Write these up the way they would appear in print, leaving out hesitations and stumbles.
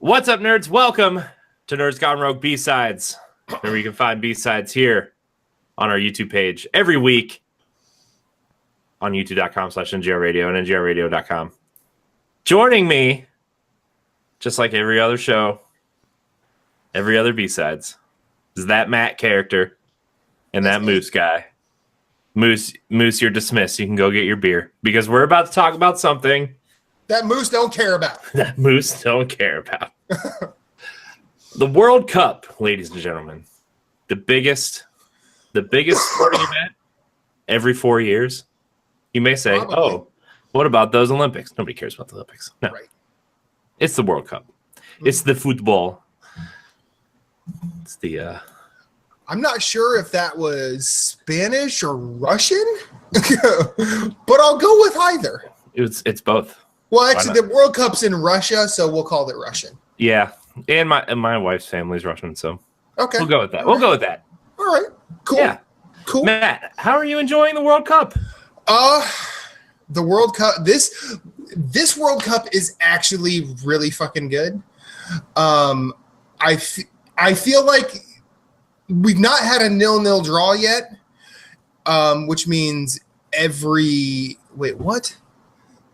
What's up, nerds? Welcome to Nerds Gone Rogue B-Sides. Remember, you can find B-Sides here on our YouTube page every week on youtube.com/NGRradio and NGRradio.com. Joining me, just like every other show, every other B-Sides, is that Matt character and that Moose guy. Moose, you're dismissed. You can go get your beer because we're about to talk about something that Moose don't care about. That Moose don't care about. The World Cup, ladies and gentlemen. The biggest sporting event every 4 years. You may say, Probably. Oh, what about those Olympics? Nobody cares about the Olympics. No. Right. It's the World Cup. Mm-hmm. It's the football. It's the I'm not sure if that was Spanish or Russian, but I'll go with either. It's both. Well, actually, the World Cup's in Russia, so we'll call it Russian. Yeah, and my wife's family's Russian, so okay, we'll go with that. We'll go with that. All right, cool. Yeah, cool. Matt, how are you enjoying the World Cup? The World Cup. This World Cup is actually really fucking good. I feel like we've not had a 0-0 draw yet, which means what?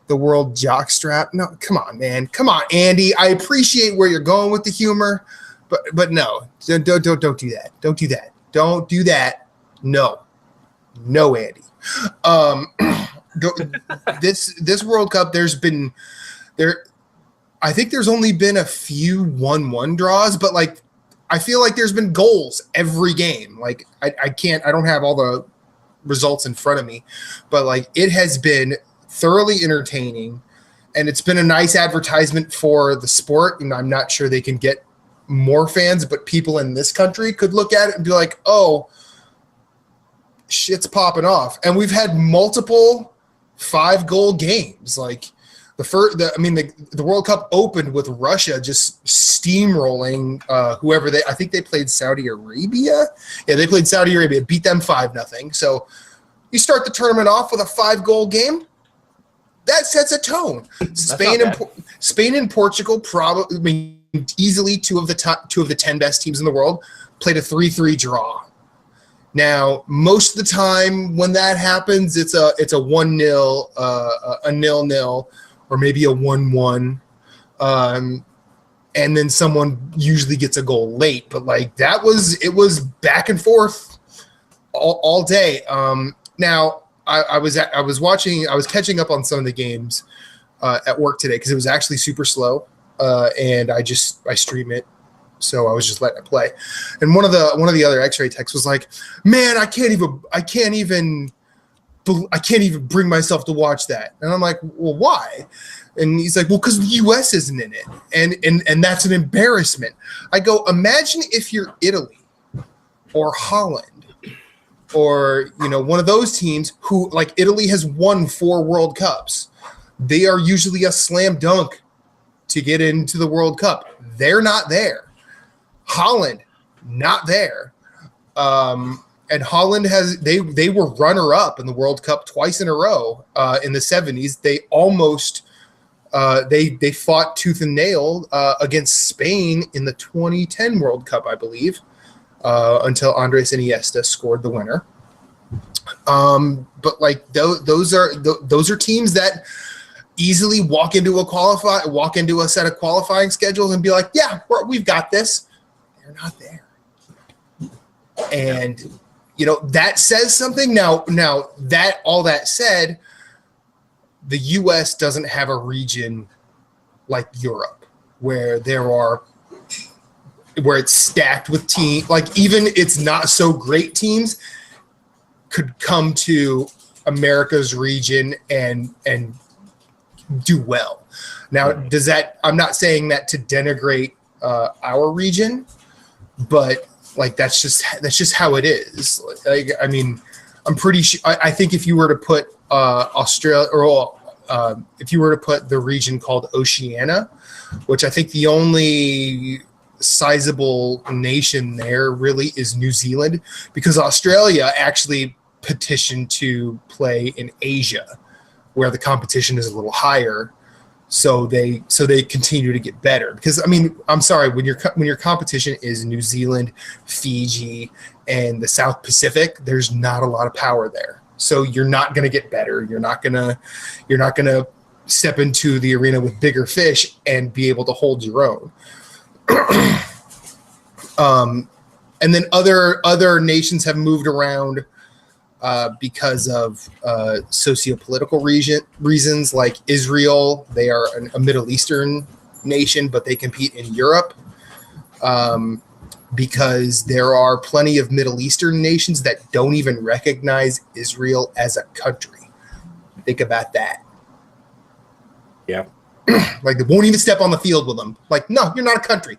The world jockstrap? No, come on, man. Come on, Andy. I appreciate where you're going with the humor, but no, don't do that. Don't do that. Don't do that. No, Andy. This World Cup, I think there's only been a few 1-1 draws, but like I feel like there's been goals every game. Like I don't have all the results in front of me, but like it has been thoroughly entertaining, and it's been a nice advertisement for the sport. And I'm not sure they can get more fans, but people in this country could look at it and be like, oh, shit's popping off. And we've had multiple 5-goal games. Like the World Cup opened with Russia just steamrolling I think they played Saudi Arabia. Yeah, they played Saudi Arabia, beat them 5-0. So you start the tournament off with a 5-goal game. That sets a tone. Spain and Portugal, probably easily two of the 10 best teams in the world, played a 3-3 draw. Now, most of the time when that happens, it's a 1-0, a 0-0, or maybe a 1-1, and then someone usually gets a goal late. But like it was back and forth all day. Now I was catching up on some of the games at work today because it was actually super slow, and I stream it. So I was just letting it play, and one of the other X-ray techs was like, "Man, I can't even bring myself to watch that." And I'm like, "Well, why?" And he's like, "Well, because the U.S. isn't in it, and that's an embarrassment." I go, "Imagine if you're Italy or Holland or one of those teams who, like, Italy has won 4 World Cups. They are usually a slam dunk to get into the World Cup. They're not there. Holland, not there." And Holland they were runner up in the World Cup twice in a row in the 70s. They almost they fought tooth and nail against Spain in the 2010 World Cup, I believe, until Andres Iniesta scored the winner. But like those are teams that easily walk into a set of qualifying schedules and be like, "Yeah, we've got this." They're not there, and that says something. Now that all that said, the U.S. doesn't have a region like Europe where it's stacked with teams. Like even it's not so great teams could come to America's region and do well. Now, I'm not saying that to denigrate our region, but like that's just how it is. Like, I mean, I'm pretty sure. I think if you were to put Australia, or if you were to put the region called Oceania, which I think the only sizable nation there really is New Zealand, because Australia actually petitioned to play in Asia, where the competition is a little higher. So they continue to get better because I mean I'm sorry when your competition is New Zealand, Fiji, and the South Pacific, there's not a lot of power there. So you're not going to get better. You're not gonna step into the arena with bigger fish and be able to hold your own. And then other nations have moved around because of sociopolitical reasons, like Israel. They are a Middle Eastern nation, but they compete in Europe because there are plenty of Middle Eastern nations that don't even recognize Israel as a country. Think about that. Yeah. Like they won't even step on the field with them. Like, no, you're not a country.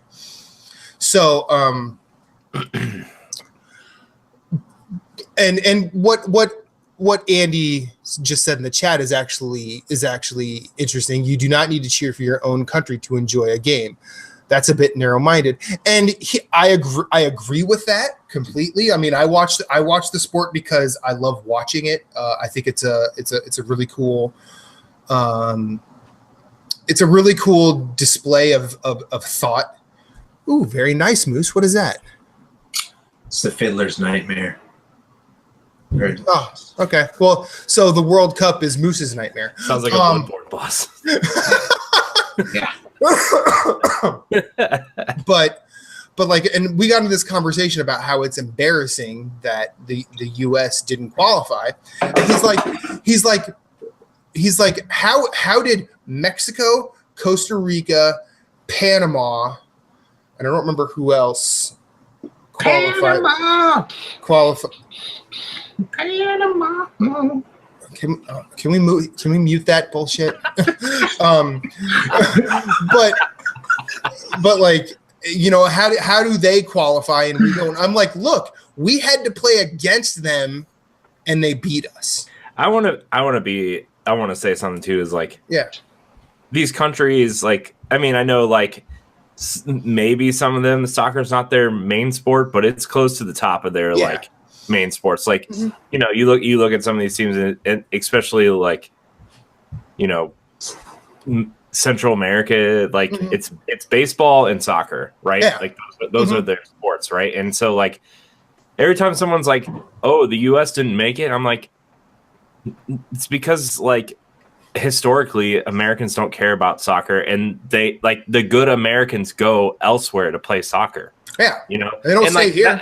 So, and what Andy just said in the chat is actually interesting. You do not need to cheer for your own country to enjoy a game. That's a bit narrow-minded, and I agree with that completely. I mean, I watch the sport because I love watching it. I think it's a really cool. It's a really cool display of thought. Ooh, very nice, Moose. What is that? It's the Fiddler's Nightmare. Oh, okay. Well, so the World Cup is Moose's nightmare. Sounds like a Bloodborne boss. Yeah. but like, and we got into this conversation about how it's embarrassing that the U.S. didn't qualify. And he's like, how did Mexico, Costa Rica, Panama, and I don't remember who else qualified. Panama. Can we mute that bullshit? but like, you know, how do they qualify and we don't? I'm like, look, we had to play against them and they beat us. I want to say something too, is like, yeah, these countries, like, I mean, I know like maybe some of them soccer's not their main sport, but it's close to the top of their like main sports. Like, you know, you look at some of these teams, and especially like, you know, Central America, like it's baseball and soccer, right? Yeah. Like those are their sports, right? And so like every time someone's like, "Oh, the U.S. didn't make it," I'm like, it's because like historically Americans don't care about soccer, and they like the good Americans go elsewhere to play soccer. Yeah, you know, they don't stay here.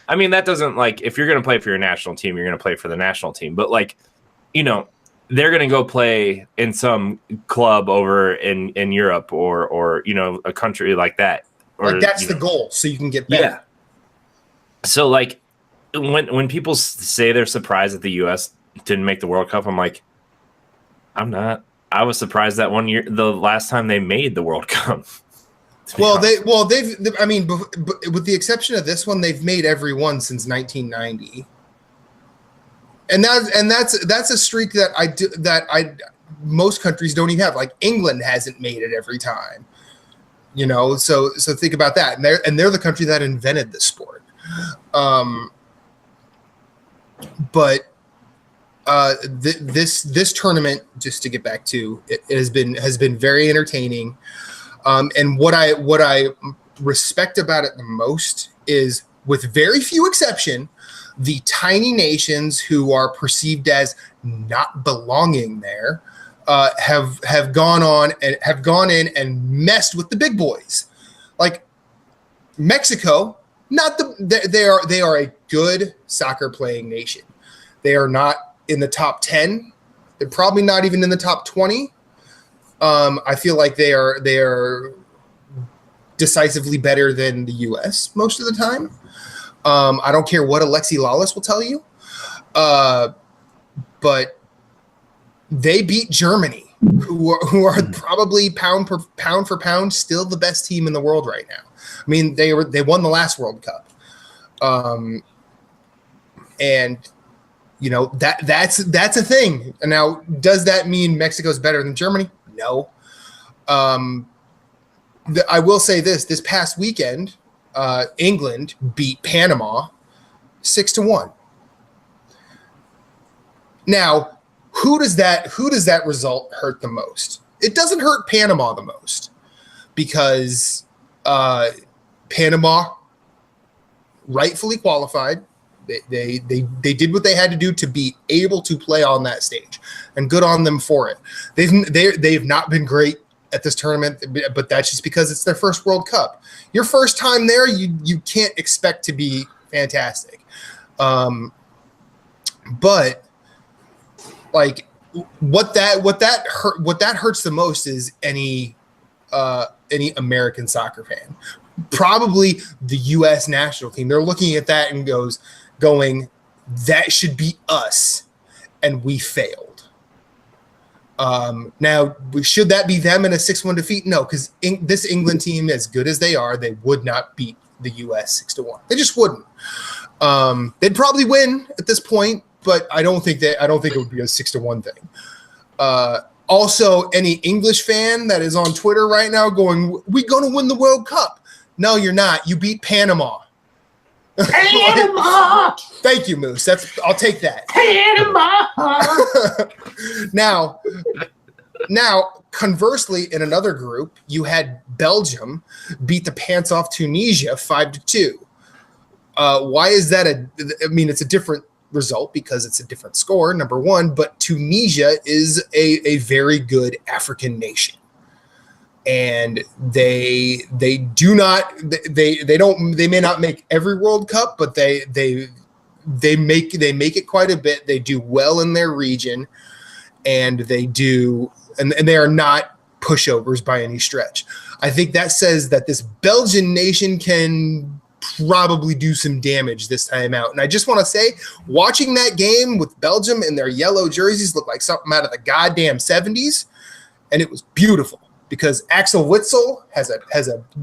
I mean that doesn't, like, if you're going to play for your national team, you're going to play for the national team. But like, you know, they're going to go play in some club over in Europe or you know, a country like that. Or like that's the know, goal, so you can get better. Yeah. So like when people say they're surprised that the U.S. didn't make the World Cup, I'm like, I'm not. I was surprised that one year, the last time they made the World Cup. They've I mean, with the exception of this one, they've made every one since 1990, and that's a streak that most countries don't even have. Like England hasn't made it every time, you know. So think about that, and they're the country that invented the sport. But this tournament, just to get back to it, has been very entertaining. And what I respect about it the most is, with very few exception, the tiny nations who are perceived as not belonging there have gone in and messed with the big boys. Like Mexico, they are a good soccer playing nation. They are not in the top 10. They're probably not even in the top 20. I feel like they are decisively better than the U.S. most of the time. I don't care what Alexi Lawless will tell you, but they beat Germany, who are probably pound for pound still the best team in the world right now. I mean, they won the last World Cup, and you know that's a thing. And now, does that mean Mexico's better than Germany? No. I will say this past weekend, England beat Panama 6-1. Now, who does that result hurt the most? it doesn't hurt Panama the most because Panama rightfully qualified. They did what they had to do to be able to play on that stage, and good on them for it. They've not been great at this tournament, but that's just because it's their first World Cup. Your first time there, you can't expect to be fantastic. But like what that hurts the most is any American soccer fan. Probably the U.S. national team. They're looking at that and going, that should be us, and we failed. Now, should that be them in a 6-1 defeat? No, because this England team, as good as they are, they would not beat the U.S. 6-1. They just wouldn't. They'd probably win at this point, but I don't think it would be a 6-1 thing. Also, any English fan that is on Twitter right now going, "We're going to win the World Cup." No, you're not. You beat Panama. Panama. Thank you, Moose. I'll take that. Panama. Now, conversely, in another group, you had Belgium beat the pants off Tunisia 5-2. Why is that? It's a different result because it's a different score, number one. But Tunisia is a very good African nation. And they may not make every World Cup, but they make it quite a bit. They do well in their region, and they are not pushovers by any stretch. I think that says that this Belgian nation can probably do some damage this time out. And I just want to say, watching that game with Belgium in their yellow jerseys looked like something out of the goddamn 70s, and it was beautiful. Because Axel Witsel has a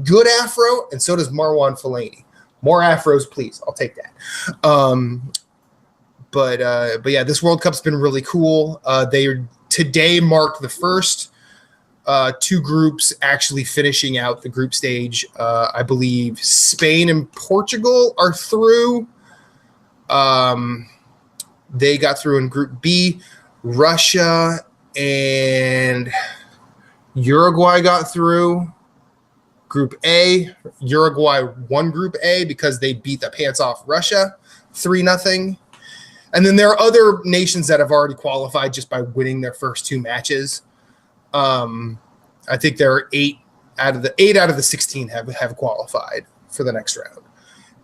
good afro, and so does Marwan Fellaini. More afros, please. I'll take that. But yeah, this World Cup's been really cool. They today marked the first two groups actually finishing out the group stage. I believe Spain and Portugal are through. They got through in Group B. Russia and Uruguay got through Group A. Uruguay won Group A because they beat the pants off Russia 3-0. And then there are other nations that have already qualified just by winning their first two matches. I think there are 8 out of the 16 have qualified for the next round.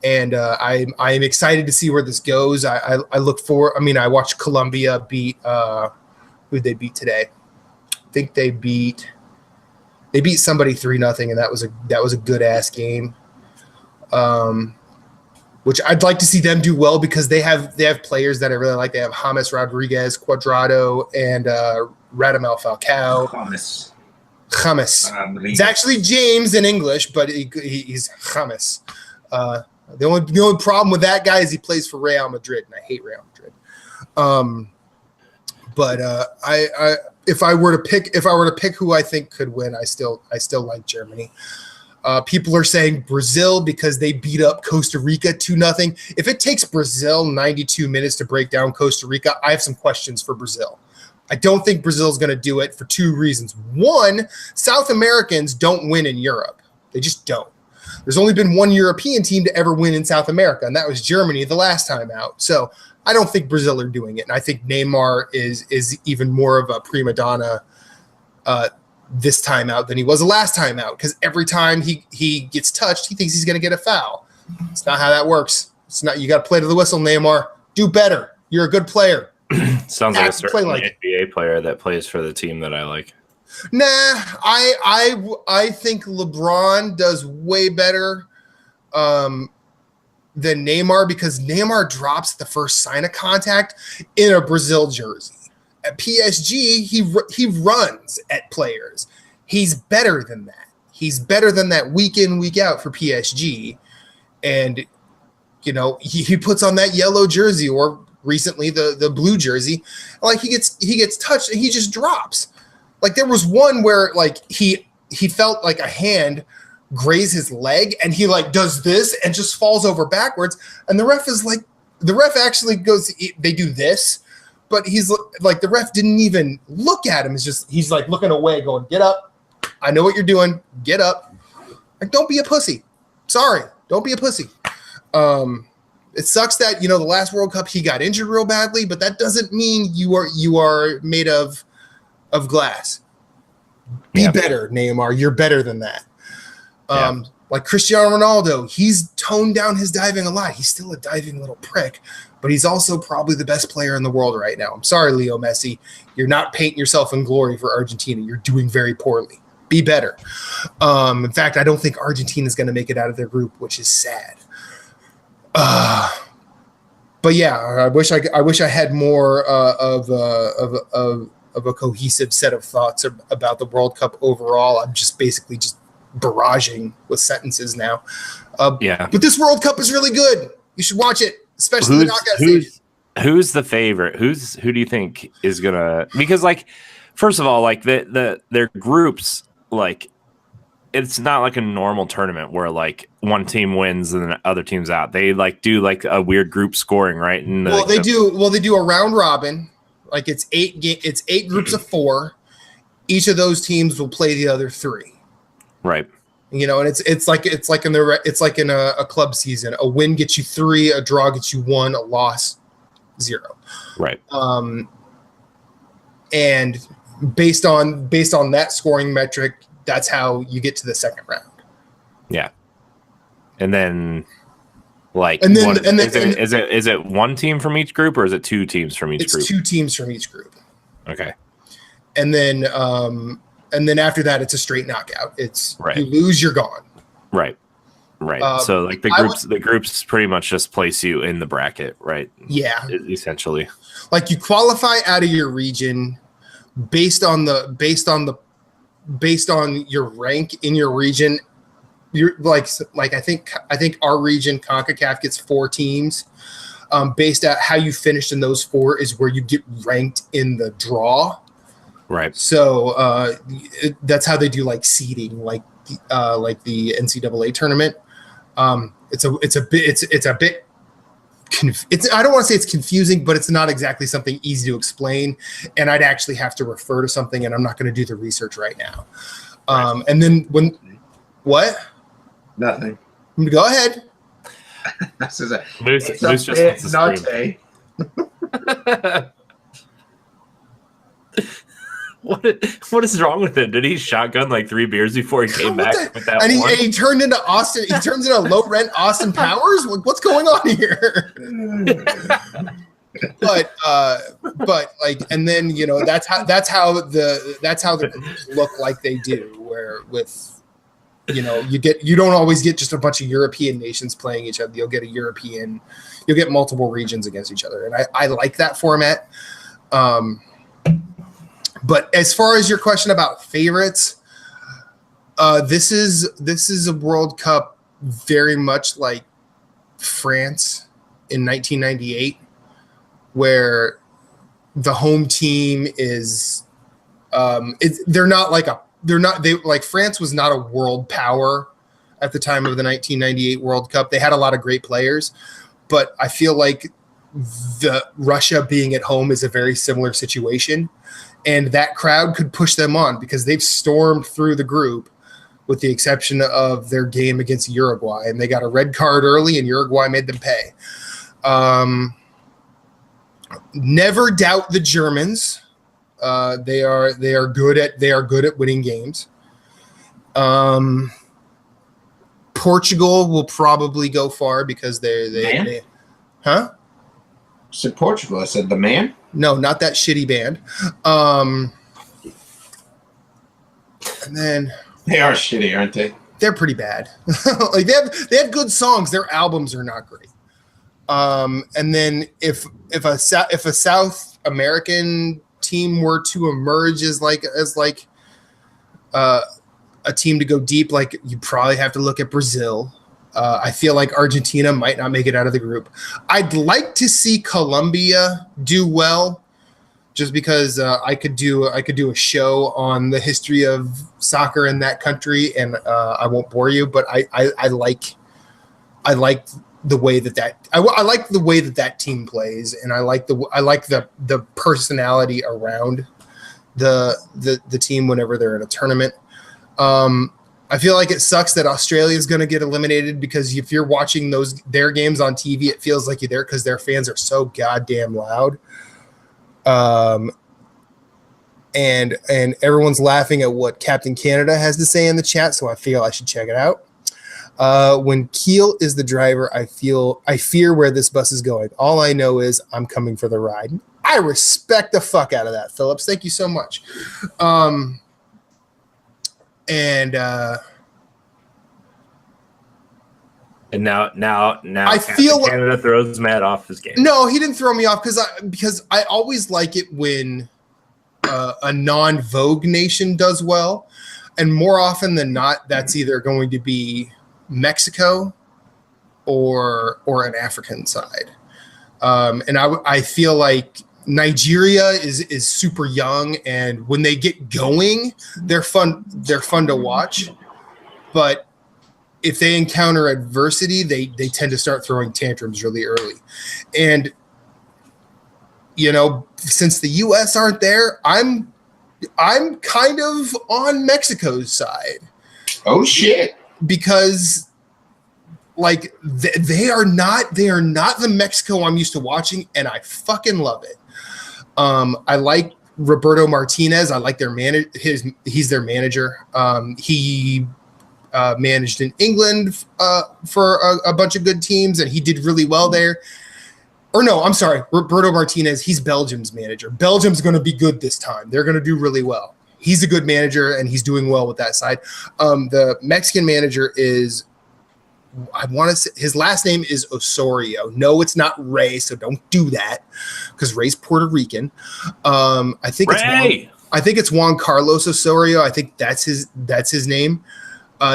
And I am excited to see where this goes. I look for. I watched Colombia beat. Who'd they beat today? I think they beat somebody 3-0, and that was a good ass game. Which I'd like to see them do well because they have players that I really like. They have James Rodriguez, Cuadrado, and Radamel Falcao. James. It's actually James in English, but he's James. The only problem with that guy is he plays for Real Madrid, and I hate Real Madrid. But if I were to pick who I think could win, I still like Germany. People are saying Brazil because they beat up Costa Rica 2-0. If it takes Brazil 92 minutes to break down Costa Rica, I have some questions for Brazil. I don't think Brazil is going to do it for two reasons. One, South Americans don't win in Europe. They just don't. There's only been one European team to ever win in South America, and that was Germany the last time out. So I don't think Brazil are doing it. And I think Neymar is even more of a prima donna this time out than he was the last time out, because every time he gets touched, he thinks he's going to get a foul. It's not how that works. It's not. You got to play to the whistle, Neymar. Do better. You're a good player. Sounds like a certain NBA player that plays for the team that I like. Nah, I think LeBron does way better than Neymar because Neymar drops the first sign of contact in a Brazil jersey. At PSG, he runs at players. He's better than that. He's better than that week in, week out for PSG. And, he puts on that yellow jersey or recently the blue jersey. Like he gets touched and he just drops. Like there was one where like he felt like a hand graze his leg and he like does this and just falls over backwards. And the ref actually goes, they do this but he's like the ref didn't even look at him. It's just he's like looking away, going, "Get up! I know what you're doing. Get up! Like, don't be a pussy. Sorry, don't be a pussy." It sucks that the last World Cup he got injured real badly, but that doesn't mean you are made of glass. Be better, Neymar. You're better than that. Like Cristiano Ronaldo, he's toned down his diving a lot. He's still a diving little prick, but he's also probably the best player in the world right now. I'm sorry, Leo Messi. You're not painting yourself in glory for Argentina. You're doing very poorly. Be better. In fact, I don't think Argentina is going to make it out of their group, which is sad. But yeah, I wish I had more of a cohesive set of thoughts about the World Cup overall. I'm just basically just barraging with sentences now. But this World Cup is really good. You should watch it, especially the knockout stage. Who's the favorite? Who do you think is gonna? Because first of all, their groups, it's not like a normal tournament where one team wins and the other team's out. They do a weird group scoring, right? And they do a round robin. It's eight groups of 4. Each of those teams will play the other 3. Right. And it's like in a club season. A win gets you 3, a draw gets you 1, a loss 0. Right. And based on that scoring metric, that's how you get to the second round. Yeah. And then is it one team from each group or is it 2 teams from each group? It's 2 teams from each group. Okay. And then after that, it's a straight knockout. It's right. You lose, you're gone. Right. So the groups pretty much just place you in the bracket, right? Yeah. Essentially. You qualify out of your region based on your rank in your region. You're I think our region CONCACAF gets 4 teams. Based on how you finished in those 4 is where you get ranked in the draw. Right. So that's how they do seeding, like the NCAA tournament. It's a bit. I don't want to say it's confusing, but it's not exactly something easy to explain. And I'd actually have to refer to something, and I'm not going to do the research right now. And then what? Nothing. Go ahead. Moose just wants to scream. What is wrong with him? Did he shotgun 3 beers before he came back with that? And he turned into Austin. He turns into low rent Austin Powers. What's going on here? But and then that's how the groups look like they do. Where with you don't always get just a bunch of European nations playing each other. You'll get multiple regions against each other, and I like that format. But as far as your question about favorites, this is a World Cup very much like France in 1998, where the home team is France was not a world power at the time of the 1998 World Cup. They had a lot of great players, but I feel like the Russia being at home is a very similar situation. And that crowd could push them on because they've stormed through the group with the exception of their game against Uruguay. And they got a red card early and Uruguay made them pay. Never doubt the Germans. They are good at winning games. Portugal will probably go far because they huh? I said Portugal. I said the man. No, not that shitty band. And then they are shitty, aren't they? They're pretty bad. They have good songs. Their albums are not great. And then if a South American team were to emerge as a team to go deep, you probably have to look at Brazil. I feel like Argentina might not make it out of the group. I'd like to see Colombia do well, just because I could do a show on the history of soccer in that country, and I won't bore you. But I like the way I like the way that team plays, and I like the personality around the team whenever they're in a tournament. I feel like it sucks that Australia is going to get eliminated, because if you're watching their games on TV, it feels like you're there because their fans are so goddamn loud. And everyone's laughing at what Captain Canada has to say in the chat, so I feel I should check it out. When Keel is the driver, I fear where this bus is going. All I know is I'm coming for the ride. I respect the fuck out of that, Phillips. Thank you so much. And now I feel like Canada throws Matt off his game. No, he didn't throw me off because I always like it when a non-Vogue nation does well, and more often than not, that's either going to be Mexico or an African side. And I feel like Nigeria is super young, and when they get going, they're fun to watch. But if they encounter adversity, they tend to start throwing tantrums really early. And since the US aren't there, I'm kind of on Mexico's side. Oh shit. Because like they are not the Mexico I'm used to watching, and I fucking love it. I like Roberto Martinez. I like he's their manager. He managed in England for a bunch of good teams, and he did really well there. Or no, I'm sorry, Roberto Martinez. He's Belgium's manager. Belgium's going to be good this time. They're going to do really well. He's a good manager, and he's doing well with that side. The Mexican manager is, I want to say, his last name is Osorio. No, it's not Ray, so don't do that, because Ray's Puerto Rican. I think it's Juan Carlos Osorio. I think that's his name.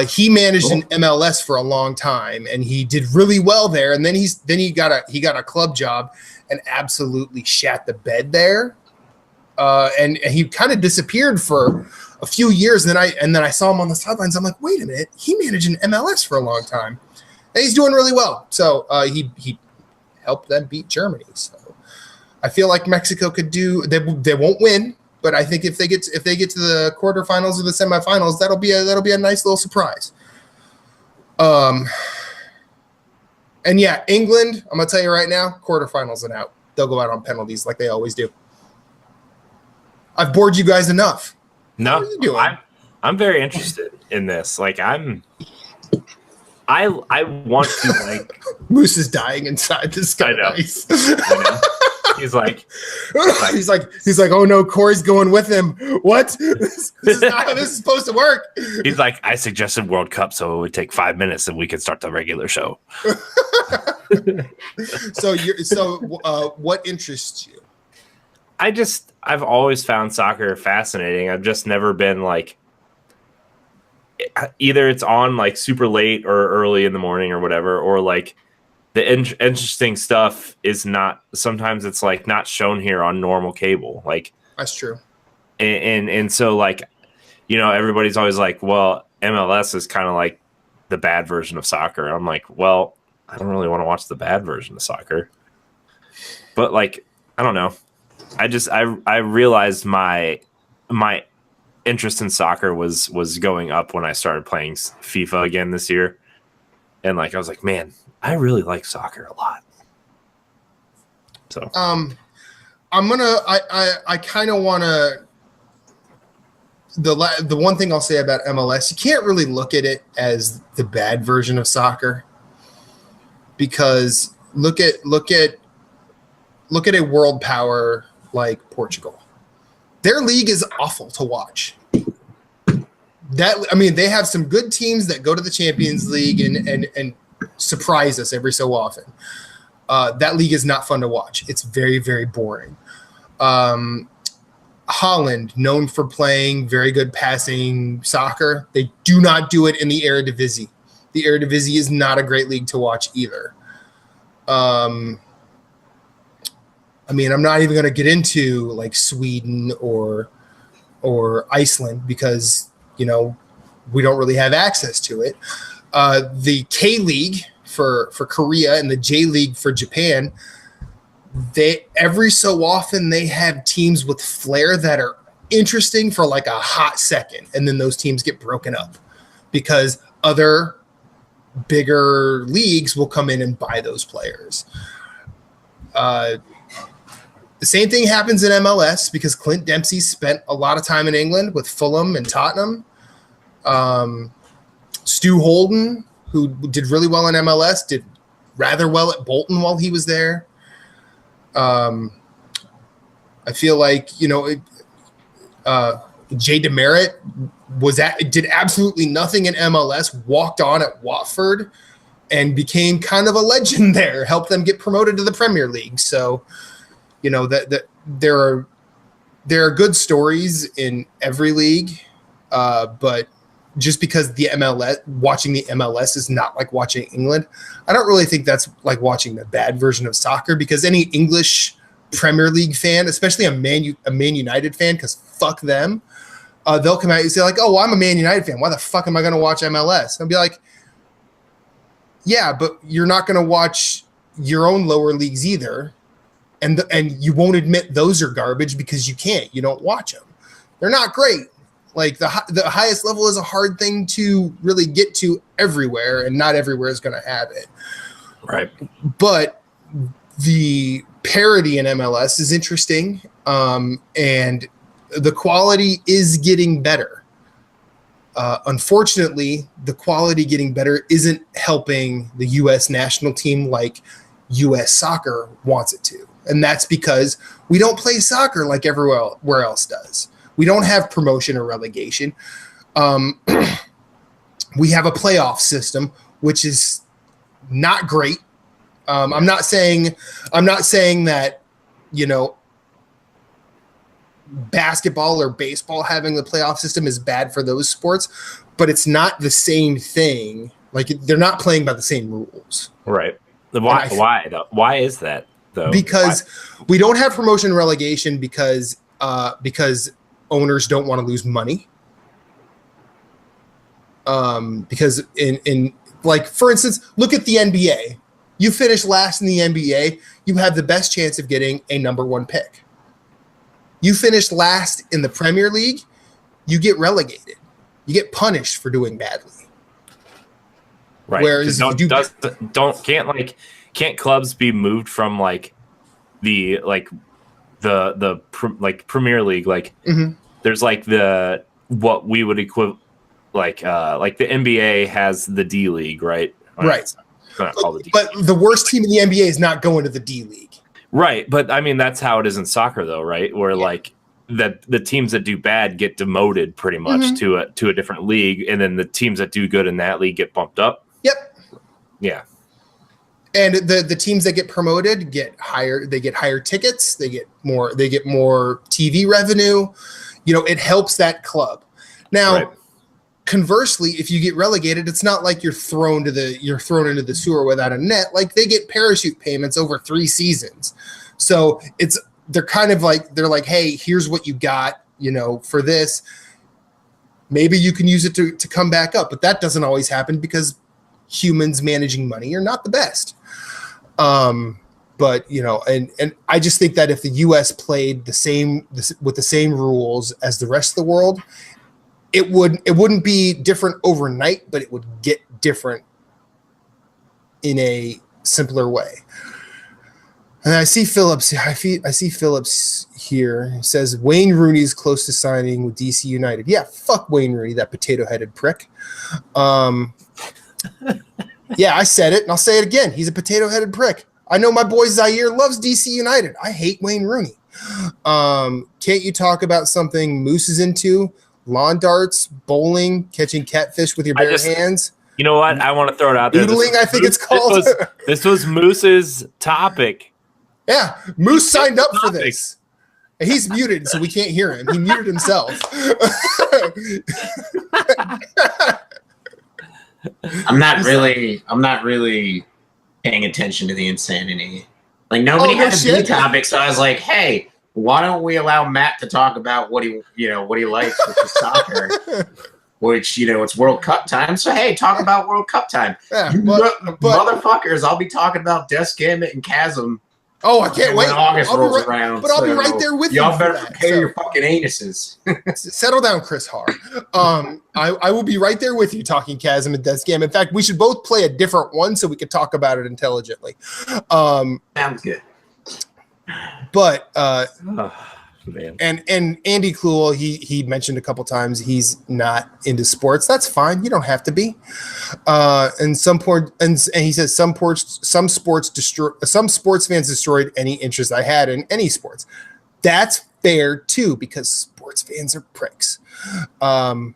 He managed in MLS for a long time, and he did really well there. And then he got a club job and absolutely shat the bed there. And he kind of disappeared for a few years. And then I saw him on the sidelines. I'm like, wait a minute, he managed in MLS for a long time, and he's doing really well. So he helped them beat Germany. So I feel like Mexico could do. They won't win, but I think if they get to the quarterfinals or the semifinals, that'll be a nice little surprise. And yeah, England, I'm gonna tell you right now, quarterfinals and out. They'll go out on penalties like they always do. I've bored you guys enough. No, what are you doing? I'm very interested in this. Like I want to like Moose is dying inside this guy. Nice. I know. He's like, oh no, Corey's going with him. What? This is not how this is supposed to work. He's like, I suggested World Cup, so it would take 5 minutes and we could start the regular show. So what interests you? I've always found soccer fascinating. I've just never been like, either it's on like super late or early in the morning or whatever, or like the interesting stuff is not, sometimes it's like not shown here on normal cable. Like that's true. And so like, everybody's always like, well, MLS is kind of like the bad version of soccer. I'm like, well, I don't really want to watch the bad version of soccer, but like, I don't know. I realized my interest in soccer was going up when I started playing FIFA again this year. And like, I was like, man, I really like soccer a lot. So, I kind of want to, the one thing I'll say about MLS, you can't really look at it as the bad version of soccer, because look at a world power like Portugal. Their league is awful to watch. They have some good teams that go to the Champions League and surprise us every so often. That league is not fun to watch. It's very, very boring. Holland, known for playing very good passing soccer, they do not do it in the Eredivisie. The Eredivisie is not a great league to watch either. I'm not even going to get into like Sweden or Iceland, because we don't really have access to it. The K League for Korea and the J League for Japan, they every so often they have teams with flair that are interesting for like a hot second, and then those teams get broken up because other bigger leagues will come in and buy those players. The same thing happens in MLS because Clint Dempsey spent a lot of time in England with Fulham and Tottenham. Stu Holden, who did really well in MLS, did rather well at Bolton while he was there. I feel like, Jay Demerit did absolutely nothing in MLS, walked on at Watford, and became kind of a legend there. Helped them get promoted to the Premier League. So, that there are good stories in every league, but just because watching the MLS is not like watching England, I don't really think that's like watching the bad version of soccer, because any English Premier League fan, especially a Man United fan, because fuck them, they'll come out and say like, "Oh, well, I'm a Man United fan. Why the fuck am I going to watch MLS?" And I'll be like, "Yeah, but you're not going to watch your own lower leagues either, and you won't admit those are garbage because you can't. You don't watch them. They're not great. Like the highest level is a hard thing to really get to everywhere, and not everywhere is going to have it. Right. But the parity in MLS is interesting, and the quality is getting better. Unfortunately, the quality getting better isn't helping the U.S. national team like U.S. soccer wants it to. And that's because we don't play soccer like everywhere else does. We don't have promotion or relegation. We have a playoff system, which is not great. I'm not saying that, basketball or baseball having the playoff system is bad for those sports, but it's not the same thing. Like, they're not playing by the same rules. Right. Why though? Why is that though? Because we don't have promotion and relegation because owners don't want to lose money. Because in like, for instance, look at the NBA. You finish last in the NBA, you have the best chance of getting a number one pick. You finish last in the Premier League, you get relegated. You get punished for doing badly. Right. Whereas can't clubs be moved from like the Premier League? Like, mm-hmm. There's like what we would like the NBA has the D League, right? Right. But the worst team in the NBA is not going to the D League. Right, but I mean that's how it is in soccer, though, right? Where like the teams that do bad get demoted pretty much mm-hmm. to a different league, and then the teams that do good in that league get bumped up. Yep. Yeah. And the teams that get promoted get higher. They get higher tickets. They get more TV revenue. It helps that club. Now, right. Conversely, if you get relegated, it's not like you're thrown into the sewer without a net. Like, they get parachute payments over 3 seasons. So they're like, hey, here's what you got, for this. Maybe you can use it to come back up, but that doesn't always happen because humans managing money are not the best. But and I just think that if the U.S. played with the same rules as the rest of the world, it wouldn't be different overnight, but it would get different in a simpler way. And I see Phillips. I see Phillips here. He says Wayne Rooney's close to signing with DC United. Yeah, fuck Wayne Rooney, that potato-headed prick. Yeah, I said it, and I'll say it again. He's a potato-headed prick. I know my boy Zaire loves DC United. I hate Wayne Rooney. Can't you talk about something Moose is into? Lawn darts, bowling, catching catfish with your bare hands. You know what? I want to throw it out there. Doodling, I think it's called. This was Moose's topic. Yeah, Moose signed up for this. And he's muted, so we can't hear him. He muted himself. I'm not really paying attention to the insanity. Like, nobody had a B topic, so I was like, hey, why don't we allow Matt to talk about what he likes with his soccer? which, you know, it's World Cup time. So, hey, talk about World Cup time. Yeah, You but motherfuckers, I'll be talking about Death's Gambit and Chasm. Oh, I can't wait. When August rolls around. But I'll be right there with you. Y'all better prepare your fucking anuses. Settle down, Chris Har. I will be right there with you talking Chasm and Death's Game. In fact, we should both play a different one so we could talk about it intelligently. Sounds good. But Man. and Andy Kluel, he mentioned a couple times he's not into sports. That's fine. You don't have to be. And he says some sports fans destroyed any interest I had in any sports. That's fair too, because sports fans are pricks. And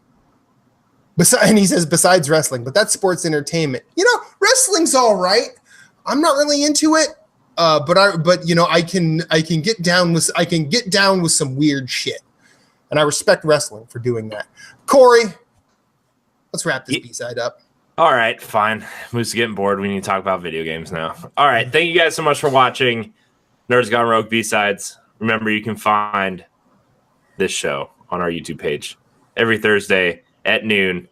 he says besides wrestling, but that's sports entertainment. You know, wrestling's all right. I'm not really into it. But you know, I can get down with some weird shit, and I respect wrestling for doing that. Corey, let's wrap this B-side up. All right, fine. Moose is getting bored. We need to talk about video games now. All right, thank you guys so much for watching Nerds Gone Rogue B-Sides. Remember, you can find this show on our YouTube page every Thursday at noon,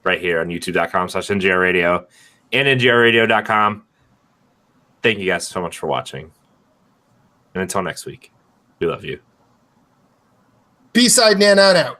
right here on youtube.com/NGRradio and NGRradio.com. Thank you guys so much for watching. And until next week, we love you. B-side Nan out.